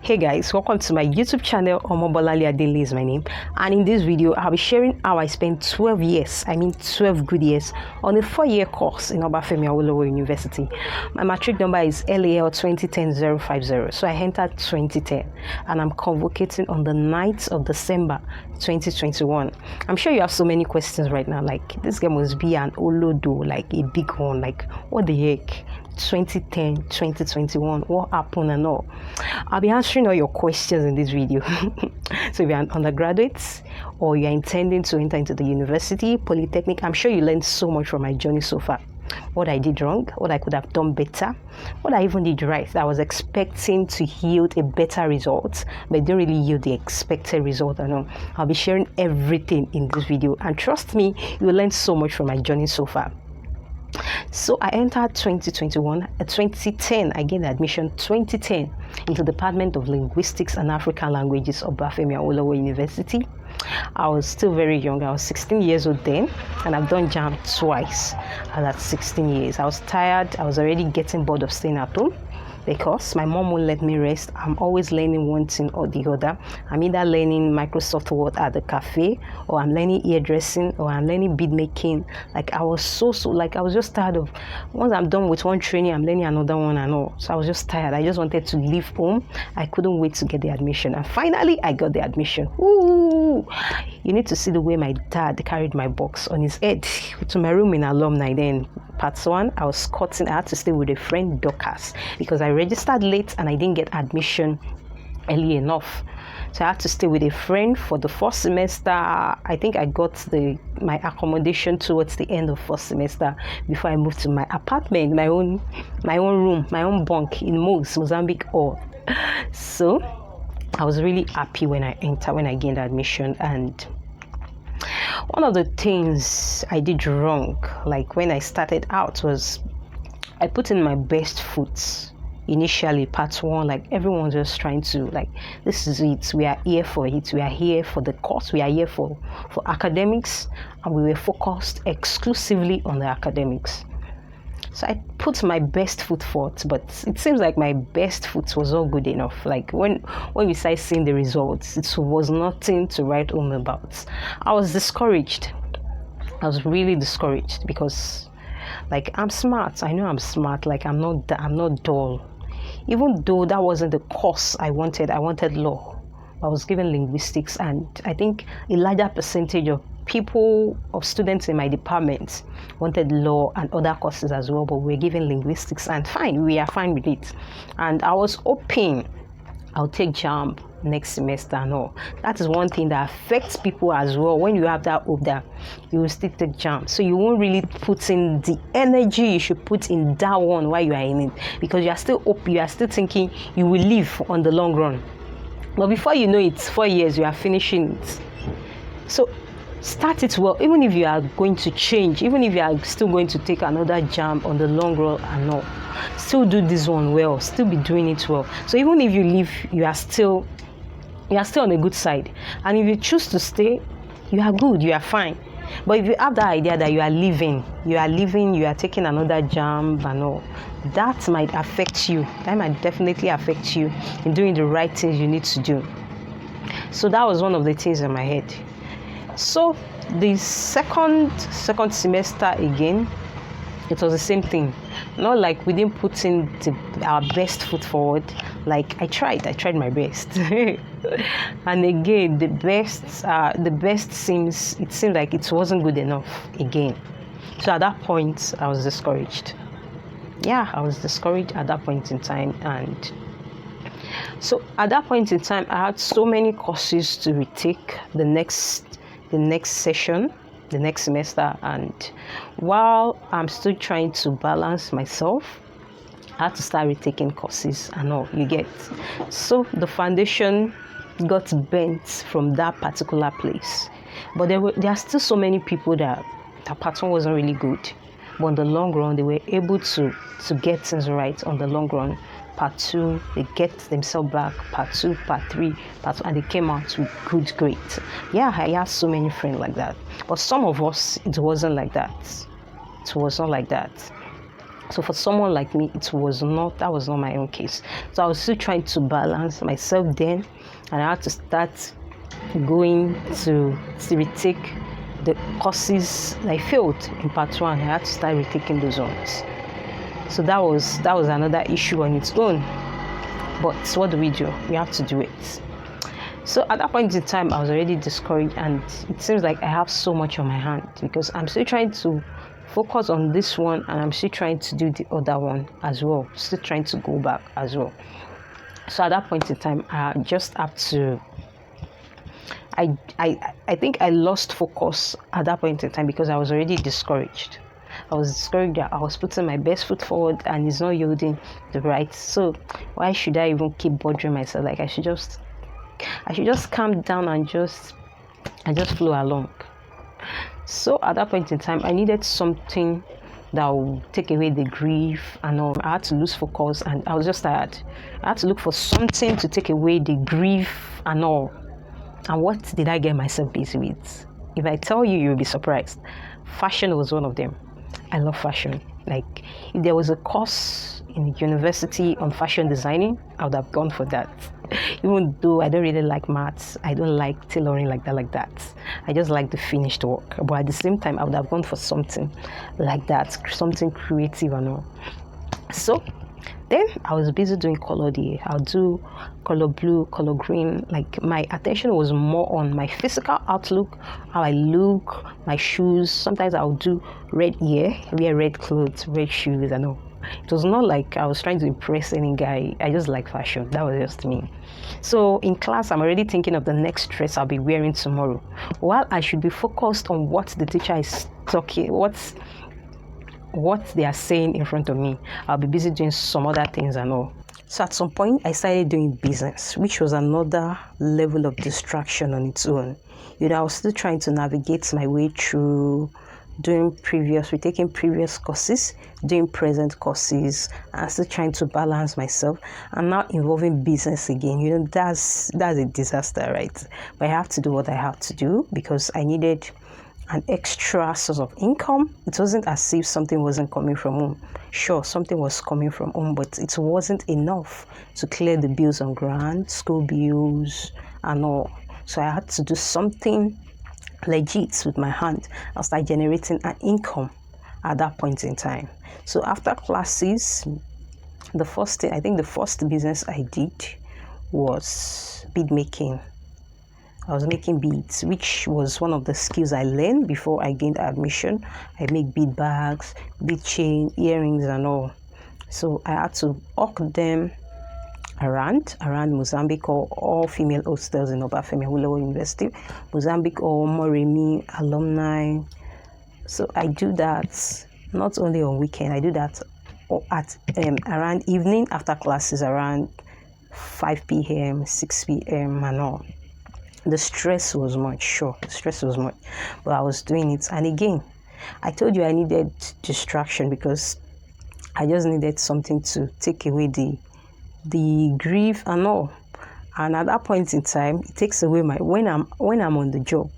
Hey guys, welcome to my YouTube channel. Omobolanle Adenle is my name, and in this video I'll be sharing how I spent 12 good years on a 4-year course in Obafemi Awolowo University. My matric number is LAL 2010-050, so I entered 2010 and I'm convocating on the 9th of December 2021. I'm sure you have so many questions right now, like this game must be an olodo, like a big one, like what the heck, 2010 2021, what happened and all. I'll be answering all your questions in this video. So if you're an undergraduate or you're intending to enter into the university, polytechnic, I'm sure you learned so much from my journey so far. What I did wrong, what I could have done better, what I even did right. I was expecting to yield a better result, but it didn't really yield the expected result. I know. I'll be sharing everything in this video, and trust me, you will learn so much from my journey so far. So I entered 2010, I gained admission 2010 into the Department of Linguistics and African Languages, Obafemi Awolowo University. I was still very young. I was 16 years old then, and I've done JAMB twice at 16 years. I was tired. I was already getting bored of staying at home because my mom won't let me rest. I'm always learning one thing or the other. I'm either learning Microsoft Word at the cafe, or I'm learning hairdressing, or I'm learning bead making. Like I was I was just tired of, once I'm done with one training, I'm learning another one and all. So I was just tired. I just wanted to leave home. I couldn't wait to get the admission. And finally, I got the admission. Ooh! You need to see the way my dad carried my box on his head to my room in alumni then. Part 1, I was cutting. I had to stay with a friend, Dorcas, because I registered late and I didn't get admission early enough. So I had to stay with a friend for the first semester. I think I got my accommodation towards the end of first semester before I moved to my apartment, my own room, my own bunk in Mozambique. So I was really happy when I gained admission. And one of the things I did wrong, like when I started out, was I put in my best foot initially. Part 1, like everyone was just trying to, like, this is it, we are here for it, we are here for the course, we are here for academics, and we were focused exclusively on the academics. So I put my best foot forth, but it seems like my best foot was not good enough. Like when we started seeing the results, it was nothing to write home about. I was discouraged. I was really discouraged because, like, I'm smart. I know I'm smart. Like I'm not dull. Even though that wasn't the course I wanted law. I was given linguistics, and I think a larger percentage of students in my department wanted law and other courses as well, but we're given linguistics, and we are fine with it. And I was hoping I'll take JAMB next semester and all. That is one thing that affects people as well. When you have that hope that you will still take JAMB, so you won't really put in the energy you should put in that one while you are in it, because you are still thinking you will live on the long run. But before you know it, 4 years, you are finishing it. So start it well. Even if you are going to change, even if you are still going to take another JAMB on the long run and all, still do this one well, still be doing it well. So even if you leave, you are still on the good side. And if you choose to stay, you are good, you are fine. But if you have that idea that you are leaving, you are taking another JAMB and all, that might affect you. That might definitely affect you in doing the right things you need to do. So that was one of the things in my head. So the second semester again, it was the same thing. Not like we didn't put in our best foot forward. Like I tried my best. And again, the best seemed like it wasn't good enough again. So at that point, I was discouraged. Yeah, I was discouraged at that point in time. And so at that point in time, I had so many courses to retake the next session, the next semester, and while I'm still trying to balance myself, I had to start retaking courses and all, you get. So the foundation got bent from that particular place. But there are still so many people that part 1 wasn't really good, but on the long run they were able to get things right. On the long run, part 2, they get themselves back, part 2, part 3, and they came out with good grades. Yeah, I have so many friends like that. But some of us, it wasn't like that. It was not like that. So for someone like me, that was not my own case. So I was still trying to balance myself then, and I had to start going to retake the courses I failed in part 1. I had to start retaking those ones. So that was another issue on its own. But what do? We have to do it. So at that point in time, I was already discouraged, and it seems like I have so much on my hand because I'm still trying to focus on this one, and I'm still trying to do the other one as well, still trying to go back as well. So at that point in time, I just have to, I think I lost focus at that point in time because I was already discouraged. I was discouraged that I was putting my best foot forward and it's not yielding the right. So why should I even keep bothering myself? Like I should just calm down and just flow along. So at that point in time, I needed something that would take away the grief and all. I had to lose focus and I was just tired. I had to look for something to take away the grief and all. And what did I get myself busy with? If I tell you, you'll be surprised. Fashion was one of them. I love fashion. Like, if there was a course in the university on fashion designing, I would have gone for that. Even though I don't really like maths, I don't like tailoring like that. I just like the finished work. But at the same time, I would have gone for something like that, something creative and all. So then I was busy doing color day. I'll do color blue, color green. Like my attention was more on my physical outlook, how I look, my shoes. Sometimes I'll do red hair, wear red clothes, red shoes and all. It was not like I was trying to impress any guy. I just like fashion. That was just me. So in class, I'm already thinking of the next dress I'll be wearing tomorrow. While I should be focused on what the teacher is talking, what they are saying in front of me, I'll be busy doing some other things and all. So at some point, I started doing business, which was another level of distraction on its own. I was still trying to navigate my way through retaking previous courses, doing present courses, and still trying to balance myself, and now involving business again. That's a disaster, right? But I have to do what I have to do because I needed an extra source of income. It wasn't as if something wasn't coming from home. Sure, something was coming from home, but it wasn't enough to clear the bills on grant, school bills, and all. So I had to do something legit with my hand and start generating an income at that point in time. So after classes, the first business I did was bead making. I was making beads, which was one of the skills I learned before I gained admission. I make bead bags, bead chain, earrings and all. So I had to hawk them around Mozambique or all female hostels in Obafemi Awolowo University, Mozambique or Moremi alumni. So I do that not only on weekend, I do that at around evening after classes around 5 p.m., 6 p.m. and all. The stress was much, but I was doing it. And again, I told you I needed distraction because I just needed something to take away the grief and all. And at that point in time, it takes away when I'm on the job,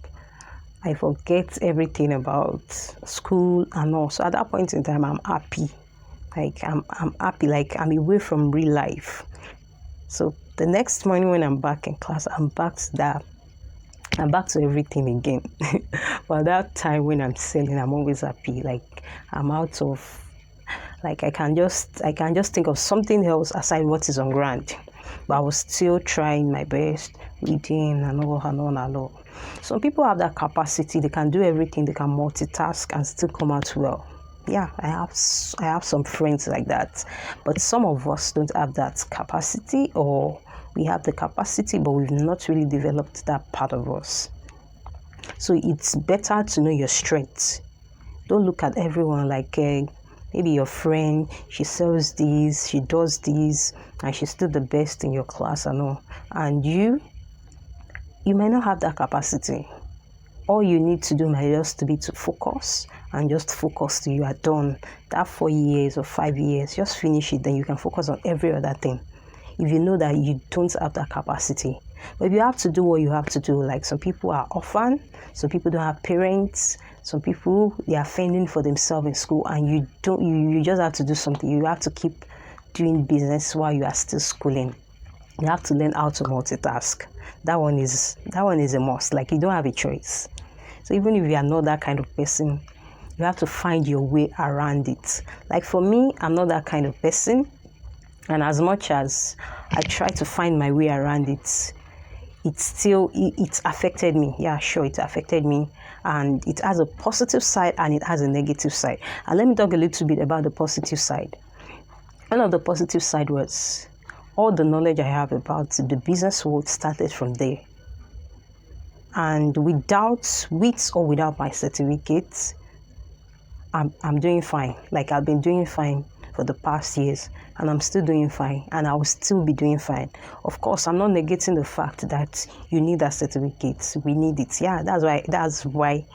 I forget everything about school and all. So at that point in time, I'm happy. Like I'm happy, like I'm away from real life. So the next morning when I'm back in class, I'm back to everything again. But that time when I'm selling, I'm always happy. Like I'm out of, like I can just think of something else aside what is on ground. But I was still trying my best, reading and all. Some people have that capacity. They can do everything. They can multitask and still come out well. Yeah, I have some friends like that. But some of us don't have that capacity, or we have the capacity, but we've not really developed that part of us. So it's better to know your strengths. Don't look at everyone like maybe your friend, she sells this, she does this, and she's still the best in your class and all. And you might not have that capacity. All you need to do might just be to focus, and just focus till you are done. That 4 years or 5 years, just finish it, then you can focus on every other thing. If you know that you don't have that capacity. But you have to do what you have to do. Like some people are orphan, some people don't have parents, Some people, they are fending for themselves in school, and you just have to do something. You have to keep doing business while you are still schooling. You have to learn how to multitask. That one is a must. Like, you don't have a choice. So even if you are not that kind of person, you have to find your way around it. Like, for me, I'm not that kind of person. And as much as I try to find my way around it, it affected me. Yeah, sure, it affected me. And it has a positive side and it has a negative side. And let me talk a little bit about the positive side. One of the positive side was all the knowledge I have about the business world started from there. And with or without my certificates, I'm doing fine. Like, I've been doing fine for the past years, and I'm still doing fine, and I will still be doing fine. Of course, I'm not negating the fact that you need that certificate. We need it. Yeah, that's why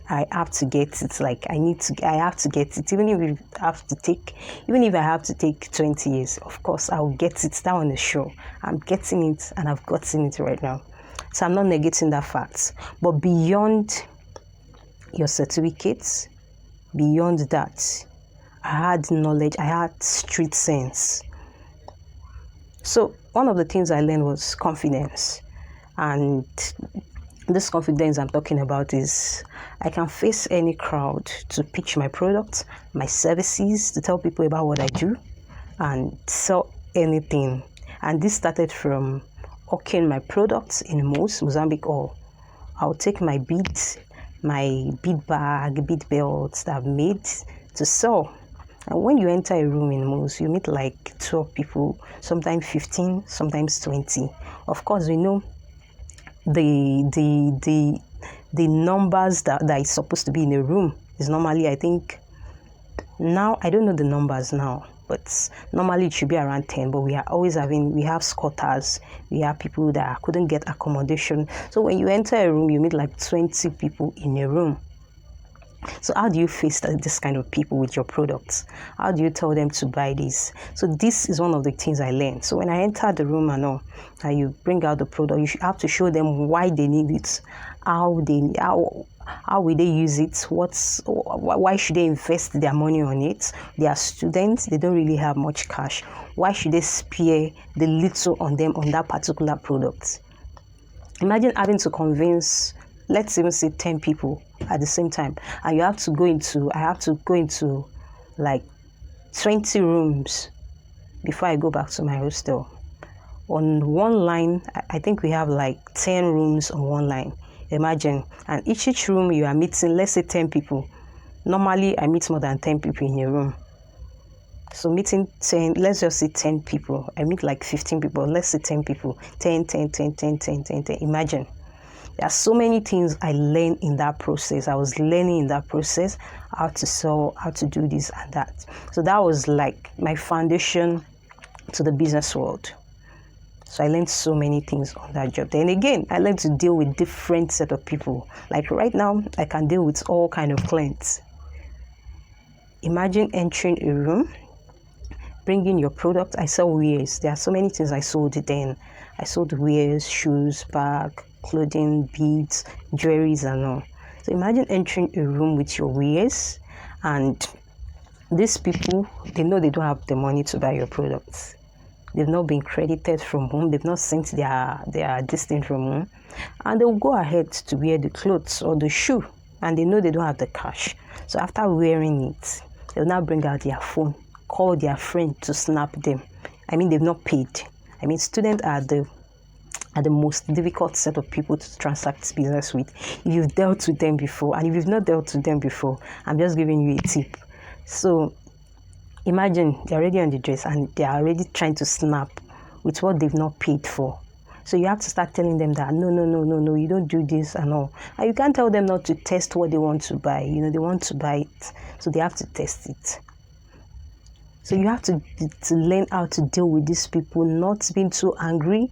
I have to get it. Like, I have to get it. Even if I have to take 20 years, of course, I'll get it. That one is sure. I'm getting it, and I've gotten it right now. So I'm not negating that fact. But beyond your certificates, beyond that, I had knowledge, I had street sense. So one of the things I learned was confidence. And this confidence I'm talking about is I can face any crowd to pitch my product, my services, to tell people about what I do, and sell anything. And this started from hawking my products in Mozambique. Or I'll take my beads, my bead bag, bead belts that I've made to sell. And when you enter a room in Mos, you meet like 12 people, sometimes 15, sometimes 20. Of course, we know the numbers that is supposed to be in a room is normally, I think, now, I don't know the numbers now, but normally it should be around 10, but we have squatters, we have people that couldn't get accommodation. So when you enter a room, you meet like 20 people in a room. So how do you face this kind of people with your products? How do you tell them to buy this? So this is one of the things I learned. So when I enter the room and you bring out the product, you have to show them why they need it, how will they use it, why should they invest their money on it. They are students, they don't really have much cash. Why should they spare the little on them on that particular product? Imagine having to convince, let's even say 10 people at the same time, and I have to go into like 20 rooms before I go back to my hostel. On one line, I think we have like 10 rooms on one line. Imagine, and each room you are meeting, let's say 10 people. Normally, I meet more than 10 people in a room. So meeting 10, let's just say 10 people. I meet like 15 people. Let's say 10 people. 10. Imagine. There are so many things I learned in that process. I was learning in that process how to sell, how to do this and that. So that was like my foundation to the business world. So I learned so many things on that job. Then again, I learned to deal with different set of people. Like right now, I can deal with all kind of clients. Imagine entering a room, bringing your product. I sell wares. There are so many things I sold then. I sold wares, shoes, bag, clothing, beads, jewelries and all. So imagine entering a room with your wares, and these people, they know they don't have the money to buy your products. They've not been credited from home. They've not sent their distance from home. And they'll go ahead to wear the clothes or the shoe. And they know they don't have the cash. So after wearing it, they'll now bring out their phone, call their friend to snap them. I mean, they've not paid. I mean, students are the most difficult set of people to transact business with. If you've dealt with them before, and if you've not dealt with them before, I'm just giving you a tip. So imagine they're already on the dress and they're already trying to snap with what they've not paid for. So you have to start telling them that no, you don't do this and all. And you can't tell them not to test what they want to buy. You know, they want to buy it, so they have to test it. So you have to learn how to deal with these people, not being too angry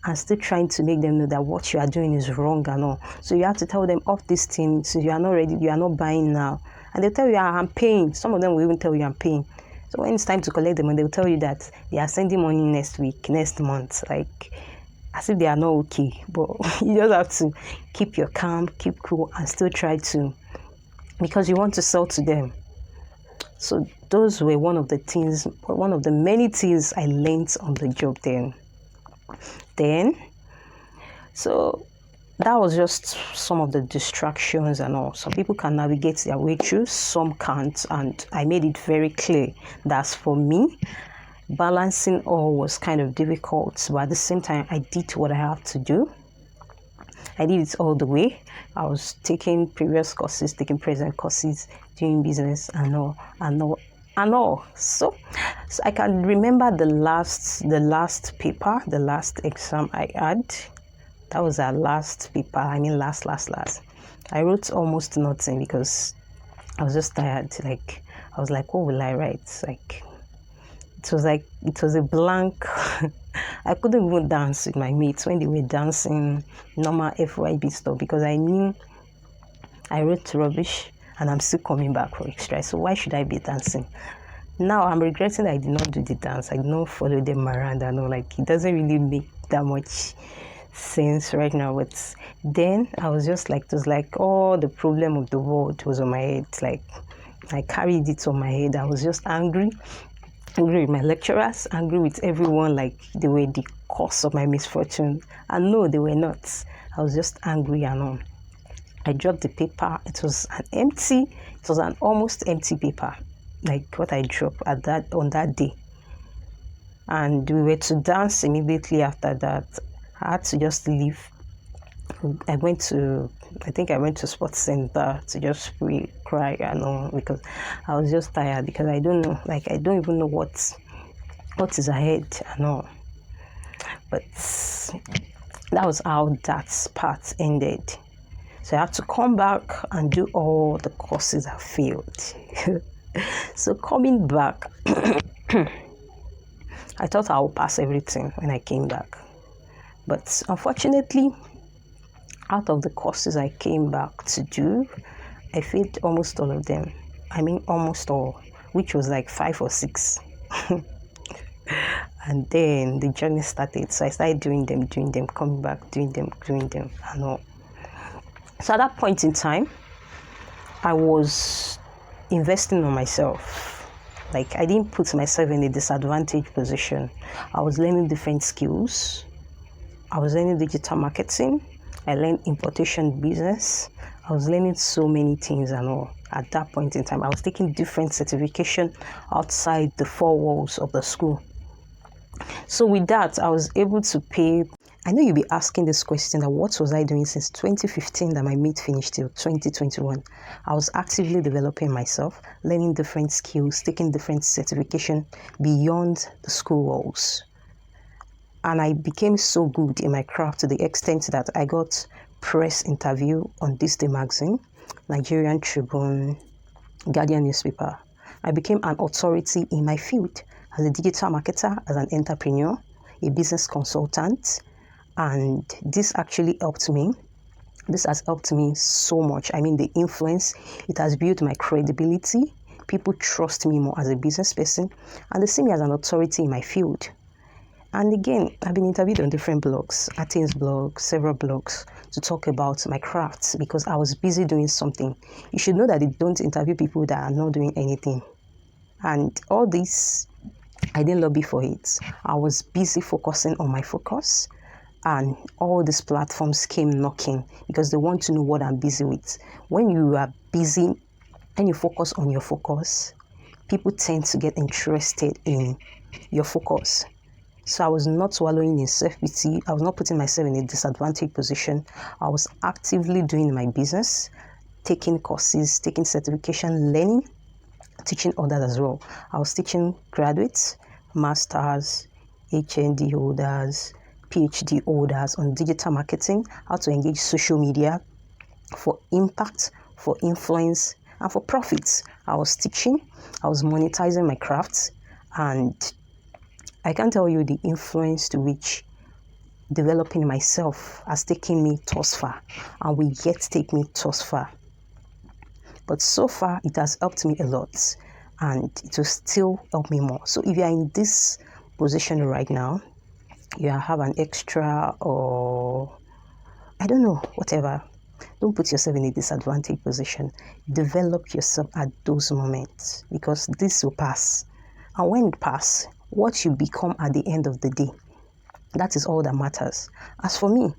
and still trying to make them know that what you are doing is wrong and all. So you have to tell them off this thing, so you are not ready, you are not buying now. And they'll tell you, I'm paying. Some of them will even tell you, I'm paying. So when it's time to collect the money, they'll tell you that they are sending money next week, next month, like as if they are not okay. But you just have to keep your calm, keep cool, and still try to because you want to sell to them. So those were one of the many things I learned on the job then. So that was just some of the distractions and all. Some people can navigate their way through, some can't. And I made it very clear that for me, balancing all was kind of difficult. But at the same time, I did what I have to do. I did it all the way. I was taking previous courses, taking present courses, doing business and all. So I can remember the last exam I had. That was our last paper. I mean, last. I wrote almost nothing because I was just tired. Like, I was like, what will I write? It was a blank. I couldn't even dance with my mates when they were dancing normal FYB stuff because I knew I wrote rubbish and I'm still coming back for extra. So why should I be dancing? Now I'm regretting I did not do the dance. I did not follow them around. I know, like, it doesn't really make that much sense right now. But then I was just like, it was like all the problem of the world was on my head. Like, I carried it on my head. I was just angry with my lecturers, angry with everyone, like they were the cause of my misfortune. And no, they were not. I was just angry and all. I dropped the paper. It was an almost empty paper, like what I dropped on that day. And we were to dance immediately after that. I had to just leave. I think I went to sports center to just cry and all because I was just tired because I don't know, like I don't even know what is ahead and all. But that was how that part ended. So I have to come back and do all the courses I failed. So coming back, I thought I would pass everything when I came back. But unfortunately, out of the courses I came back to do, I failed almost all of them. I mean, almost all, which was like 5 or 6. And then the journey started. So I started doing them, coming back, doing them, and all. So at that point in time, I was investing on myself. Like, I didn't put myself in a disadvantaged position. I was learning different skills. I was learning digital marketing. I learned importation business. I was learning so many things and all. At that point in time, I was taking different certification outside the 4 walls of the school. So with that, I was able to pay. I know you'll be asking this question, that what was I doing since 2015 that my mate finished till 2021? I was actively developing myself, learning different skills, taking different certification beyond the school walls. And I became so good in my craft to the extent that I got press interview on This Day magazine, Nigerian Tribune, Guardian newspaper. I became an authority in my field as a digital marketer, as an entrepreneur, a business consultant. And this actually helped me. This has helped me so much. I mean, the influence, it has built my credibility. People trust me more as a business person, and they see me as an authority in my field. And again, I've been interviewed on different blogs, Aten's blog, several blogs, to talk about my crafts because I was busy doing something. You should know that they don't interview people that are not doing anything. And all this, I didn't lobby for it. I was busy focusing on my focus, and all these platforms came knocking because they want to know what I'm busy with. When you are busy and you focus on your focus, people tend to get interested in your focus. So I was not swallowing in self-pity. I was not putting myself in a disadvantaged position. I was actively doing my business, taking courses, taking certification, learning, teaching others as well. I was teaching graduates, masters, HND holders, PhD holders on digital marketing, how to engage social media for impact, for influence, and for profits. I was teaching, I was monetizing my crafts, and I can't tell you the influence to which developing myself has taken me thus far, and will yet take me thus far. But so far, it has helped me a lot, and it will still help me more. So if you are in this position right now, you have an extra, or I don't know, whatever, Don't put yourself in a disadvantaged position. Develop yourself at those moments, because this will pass. And when it passes, what you become at the end of the day, that is all that matters. As for me,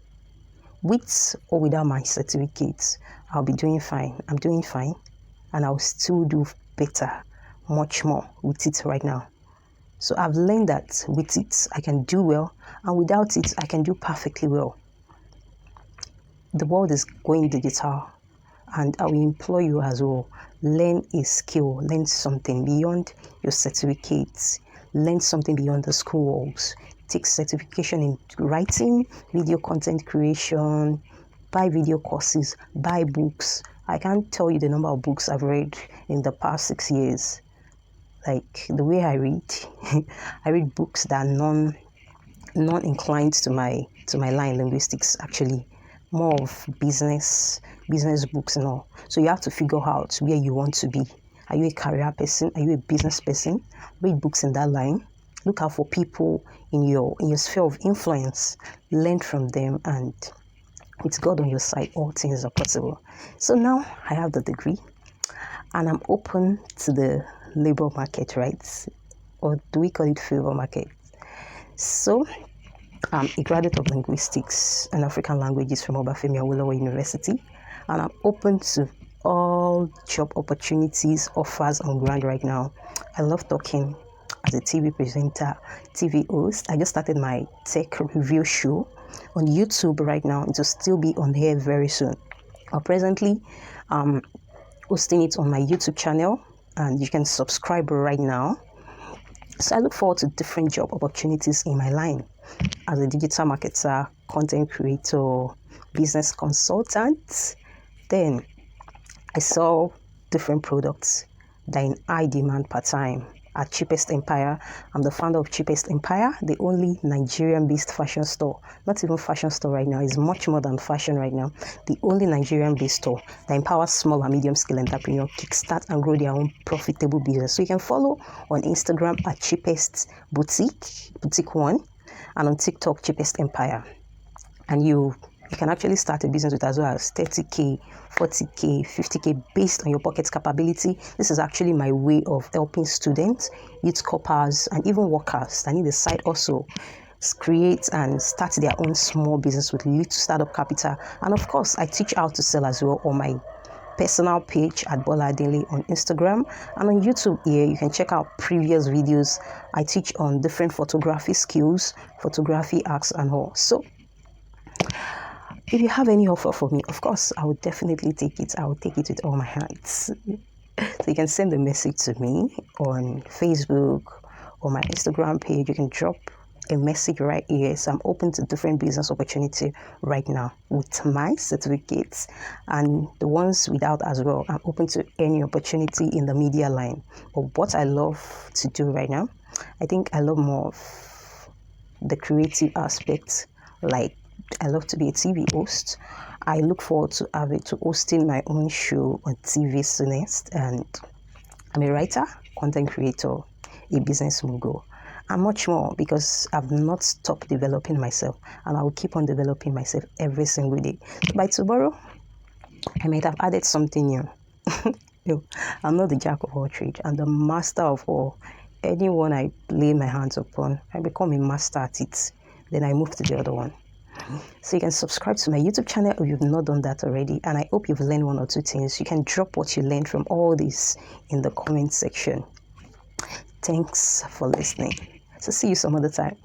with or without my certificates, I'll be doing fine. I'm doing fine, and I'll still do better, much more with it right now. So I've learned that with it, I can do well, and without it, I can do perfectly well. The world is going digital, and I will implore you as well, learn a skill, learn something beyond your certificates, learn something beyond the school walls. Take certification in writing, video content creation, buy video courses, buy books. I can't tell you the number of books I've read in the past 6 years. Like the way I read, I read books that are non-inclined to my line, linguistics, actually. More of business books and all. So you have to figure out where you want to be. Are you a career person? Are you a business person? Read books in that line. Look out for people in your sphere of influence. Learn from them, and with God on your side, all things are possible. So now I have the degree, and I'm open to the labor market, right? Or do we call it favor market? So I'm a graduate of Linguistics and African Languages from Obafemi Awolowo University, and I'm open to all job opportunities, offers on ground right now. I love talking as a TV presenter, TV host. I just started my tech review show on YouTube right now. It will still be on here very soon. Presently, hosting it on my YouTube channel, and you can subscribe right now. So I look forward to different job opportunities in my line as a digital marketer, content creator, business consultant. Then I saw different products that are in high demand part-time at Cheapest Empire. I'm the founder of Cheapest Empire, the only Nigerian-based fashion store. Not even fashion store right now, it's much more than fashion right now. The only Nigerian-based store that empowers small and medium-scale entrepreneurs kickstart and grow their own profitable business. So you can follow on Instagram at Cheapest Boutique 1, and on TikTok, Cheapest Empire. And you can actually start a business with as well as 30K, 40K, 50K based on your pocket capability. This is actually my way of helping students, youth corpers, and even workers that need a side also create and start their own small business with little startup capital. And of course, I teach how to sell as well on my personal page at Bola Adenle on Instagram, and on YouTube here you can check out previous videos. I teach on different photography skills, photography arts and all. So if you have any offer for me, of course I would definitely take it. I will take it with all my hands. So you can send a message to me on Facebook or my Instagram page. You can drop a message right here. So I'm open to different business opportunity right now with my certificates, and the ones without as well. I'm open to any opportunity in the media line. But what I love to do right now, I think I love more of the creative aspect. Like I love to be a TV host. I look forward to hosting my own show on TV soonest, and I'm a writer, content creator, a business mogul, and much more, because I've not stopped developing myself, and I will keep on developing myself every single day. By tomorrow, I might have added something new. No, I'm not the jack of all trades. I'm the master of all. Anyone I lay my hands upon, I become a master at it. Then I move to the other one. So you can subscribe to my YouTube channel if you've not done that already, and I hope you've learned one or two things. You can drop what you learned from all this in the comment section. Thanks for listening. So see you some other time.